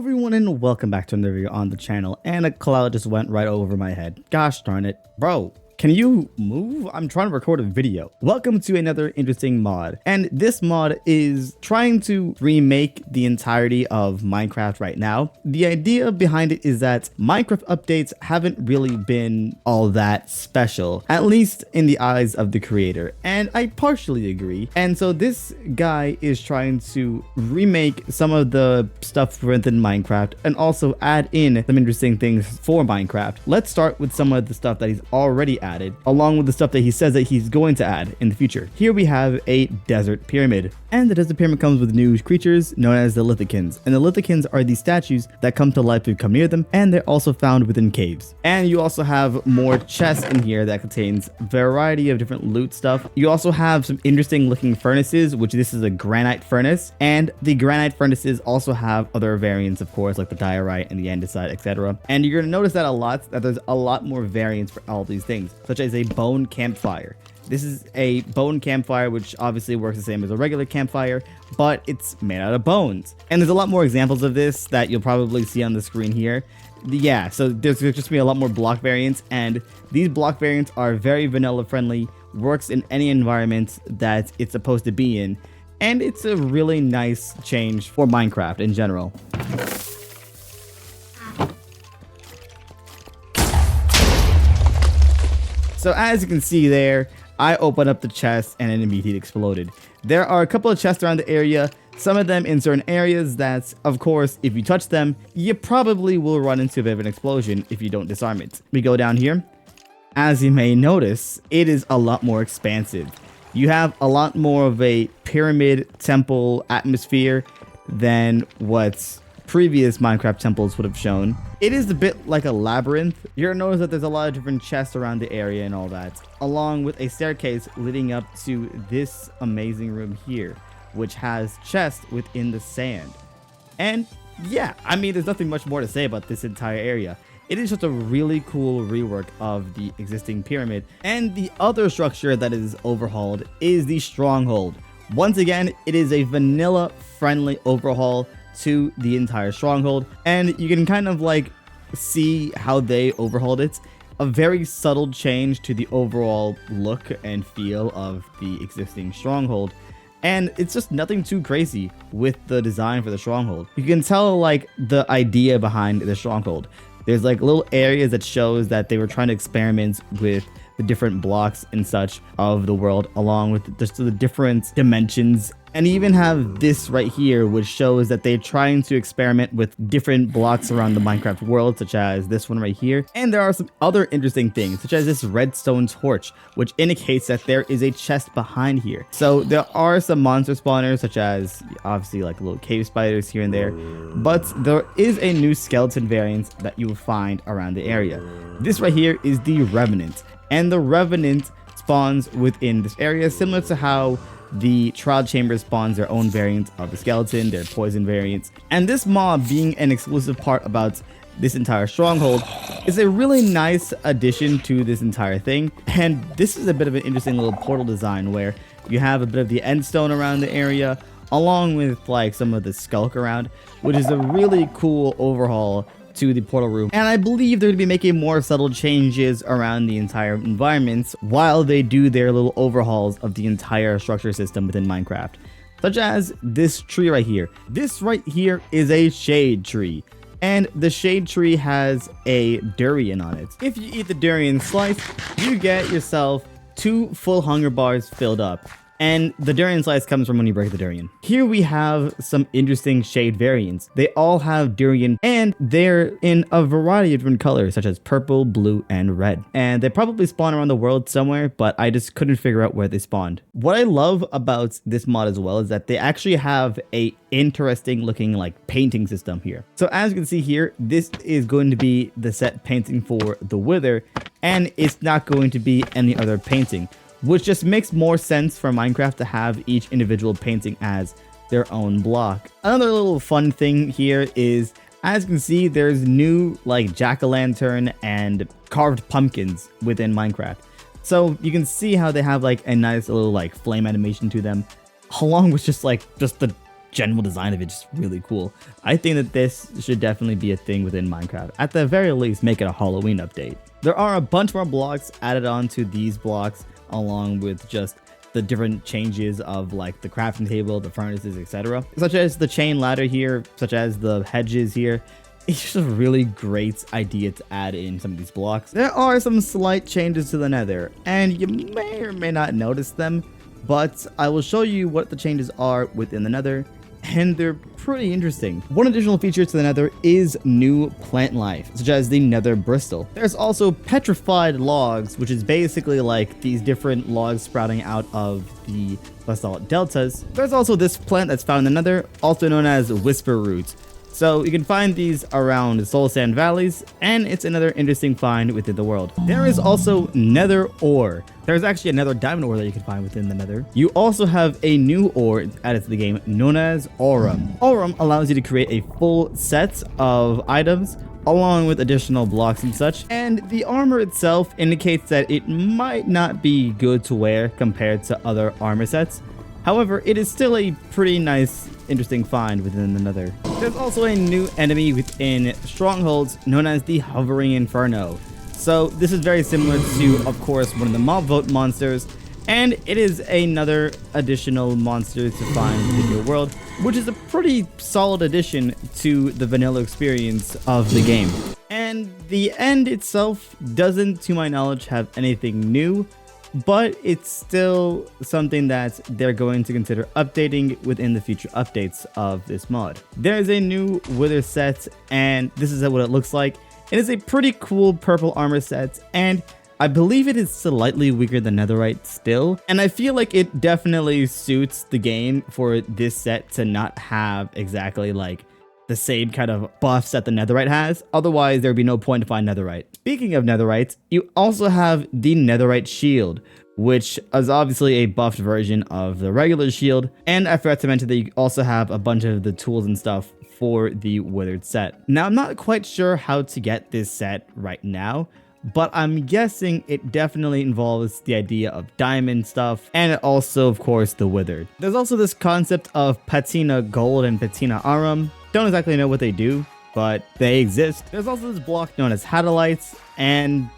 Everyone, and welcome back to another video on the channel. And a cloud just went right over my head. Gosh darn it. Bro, can you move? I'm trying to record a video. Welcome to another interesting mod. And this mod is trying to remake the entirety of Minecraft right now. The idea behind it is that Minecraft updates haven't really been all that special, at least in the eyes of the creator. And I partially agree. And so this guy is trying to remake some of the stuff within Minecraft and also add in some interesting things for Minecraft. Let's start with some of the stuff that he's already added, along with the stuff that he says that he's going to add in the future. Here we have a desert pyramid, and the desert pyramid comes with new creatures known as the Lithicans. And the Lithicans are these statues that come to life if you come near them, and they're also found within caves. And you also have more chests in here that contains a variety of different loot stuff. You also have some interesting looking furnaces, which this is a granite furnace, and the granite furnaces also have other variants, of course, like the diorite and the andesite, etc. And you're going to notice that there's a lot more variants for all these things, such as a bone campfire. This is a bone campfire, which obviously works the same as a regular campfire, but it's made out of bones. And there's a lot more examples of this that you'll probably see on the screen here. Yeah, so there's just be a lot more block variants, and these block variants are very vanilla friendly, works in any environment that it's supposed to be in, and it's a really nice change for Minecraft in general. So as you can see there, I opened up the chest and it immediately exploded. There are a couple of chests around the area, some of them in certain areas that, of course, if you touch them, you probably will run into a bit of an explosion if you don't disarm it. We go down here. As you may notice, it is a lot more expansive. You have a lot more of a pyramid temple atmosphere than what previous Minecraft temples would have shown. It is a bit like a labyrinth. You're gonna notice that there's a lot of different chests around the area and all that, along with a staircase leading up to this amazing room here, which has chests within the sand. And yeah, I mean, there's nothing much more to say about this entire area. It is just a really cool rework of the existing pyramid. And the other structure that is overhauled is the stronghold. Once again, it is a vanilla friendly overhaul to the entire stronghold, and you can kind of like see how they overhauled it. A very subtle change to the overall look and feel of the existing stronghold, and it's just nothing too crazy with the design for the stronghold. You can tell like the idea behind the stronghold. There's like little areas that shows that they were trying to experiment with the different blocks and such of the world, along with just the different dimensions. And even have this right here, which shows that they're trying to experiment with different blocks around the Minecraft world, such as this one right here. And there are some other interesting things, such as this redstone torch, which indicates that there is a chest behind here. So there are some monster spawners, such as obviously like little cave spiders here and there, but there is a new skeleton variant that you will find around the area. This right here is the Revenant, and the Revenant spawns within this area, similar to how the Trial Chamber spawns their own variant of the skeleton, their poison variants. And this mob being an exclusive part about this entire stronghold is a really nice addition to this entire thing. And this is a bit of an interesting little portal design where you have a bit of the end stone around the area, along with like some of the skulk around, which is a really cool overhaul to the portal room. And I believe they're going to be making more subtle changes around the entire environments while they do their little overhauls of the entire structure system within Minecraft, such as this tree right here. This right here is a shade tree, and the shade tree has a durian on it. If you eat the durian slice, you get yourself 2 full hunger bars filled up. And the durian slice comes from when you break the durian. Here we have some interesting shade variants. They all have durian, and they're in a variety of different colors, such as purple, blue, and red. And they probably spawn around the world somewhere, but I just couldn't figure out where they spawned. What I love about this mod as well is that they actually have a interesting looking like painting system here. So as you can see here, this is going to be the set painting for the Wither, and it's not going to be any other painting, which just makes more sense for Minecraft to have each individual painting as their own block. Another little fun thing here is, as you can see, there's new like jack-o'-lantern and carved pumpkins within Minecraft. So you can see how they have like a nice little like flame animation to them, along with just the general design of it just really cool. I think that this should definitely be a thing within Minecraft. At the very least, make it a Halloween update. There are a bunch more blocks added onto these blocks, along with just the different changes of like the crafting table, the furnaces, etc. Such as the chain ladder here, such as the hedges here. It's just a really great idea to add in some of these blocks. There are some slight changes to the Nether, and you may or may not notice them, but I will show you what the changes are within the Nether, and they're pretty interesting. One additional feature to the Nether is new plant life, such as the Nether bristle. There's also petrified logs, which is basically like these different logs sprouting out of the basalt deltas. There's also this plant that's found in the Nether, also known as whisper root. So you can find these around soul sand valleys, and it's another interesting find within the world. There is also nether ore. There's actually another diamond ore that you can find within the nether. You also have a new ore added to the game known as aurum. Aurum allows you to create a full set of items along with additional blocks and such, and the armor itself indicates that it might not be good to wear compared to other armor sets. However, it is still a pretty nice, interesting find within the Nether. There's also a new enemy within Strongholds known as the Hovering Inferno. So this is very similar to, of course, one of the mob vote monsters, and it is another additional monster to find in your world, which is a pretty solid addition to the vanilla experience of the game. And the end itself doesn't, to my knowledge, have anything new, but it's still something that they're going to consider updating within the future updates of this mod. There's a new wither set, and this is what it looks like. It is a pretty cool purple armor set, and I believe it is slightly weaker than netherite still, and I feel like it definitely suits the game for this set to not have exactly like the same kind of buffs that the netherite has. Otherwise, there'd be no point to find netherite. Speaking of netherite, you also have the netherite shield, which is obviously a buffed version of the regular shield. And I forgot to mention that you also have a bunch of the tools and stuff for the withered set. Now, I'm not quite sure how to get this set right now, but I'm guessing it definitely involves the idea of diamond stuff, and also, of course, the withered. There's also this concept of patina gold and patina aurum. Don't exactly know what they do, but they exist. There's also this block known as Hadalites, and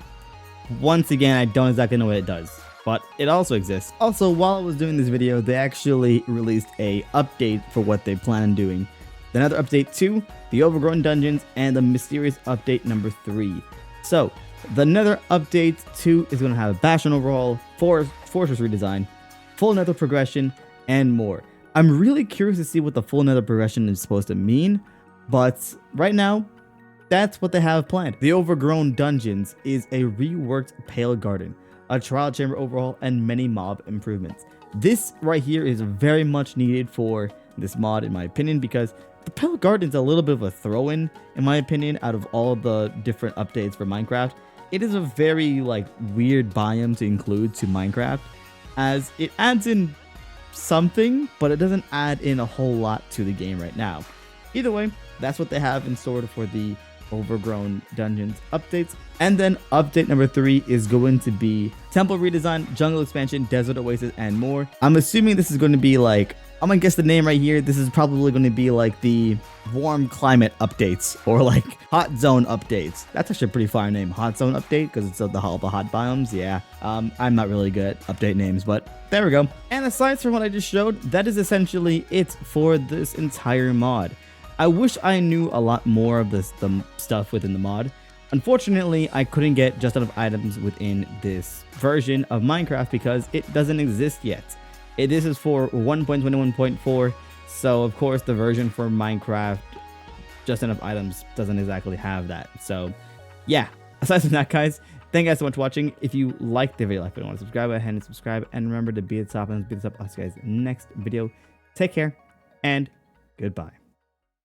once again, I don't exactly know what it does, but it also exists. Also, while I was doing this video, they actually released a update for what they plan on doing. Another update 2, the overgrown dungeons, and the mysterious update number 3. So, the Nether update 2 is going to have a Bastion overhaul, fortress redesign, full Nether progression, and more. I'm really curious to see what the full Nether progression is supposed to mean, but right now, that's what they have planned. The Overgrown Dungeons is a reworked Pale Garden, a trial chamber overhaul, and many mob improvements. This right here is very much needed for this mod, in my opinion, because the Pale Garden's a little bit of a throw-in my opinion, out of all the different updates for Minecraft. It is a very like weird biome to include to Minecraft, as it adds in something, but it doesn't add in a whole lot to the game right now. Either way, that's what they have in store for the Overgrown Dungeons updates. And then update number 3 is going to be temple redesign, jungle expansion, desert oasis, and more. I'm assuming this is going to be like, I'm gonna guess the name right here, this is probably going to be like the warm climate updates or like hot zone updates. That's actually a pretty fire name, hot zone update, because it's all the hot biomes. Yeah, I'm not really good at update names, but there we go. And aside from what I just showed, that is essentially it for this entire mod. I wish I knew a lot more of the stuff within the mod. Unfortunately, I couldn't get just enough items within this version of Minecraft because it doesn't exist yet. This is for 1.21.4, so of course the version for Minecraft, just enough items, doesn't exactly have that. So yeah, aside from that, guys, thank you guys so much for watching. If you liked the video, like it, want to subscribe, go ahead and subscribe, and remember to be at the top and beat us up. I'll see you guys next video. Take care and goodbye.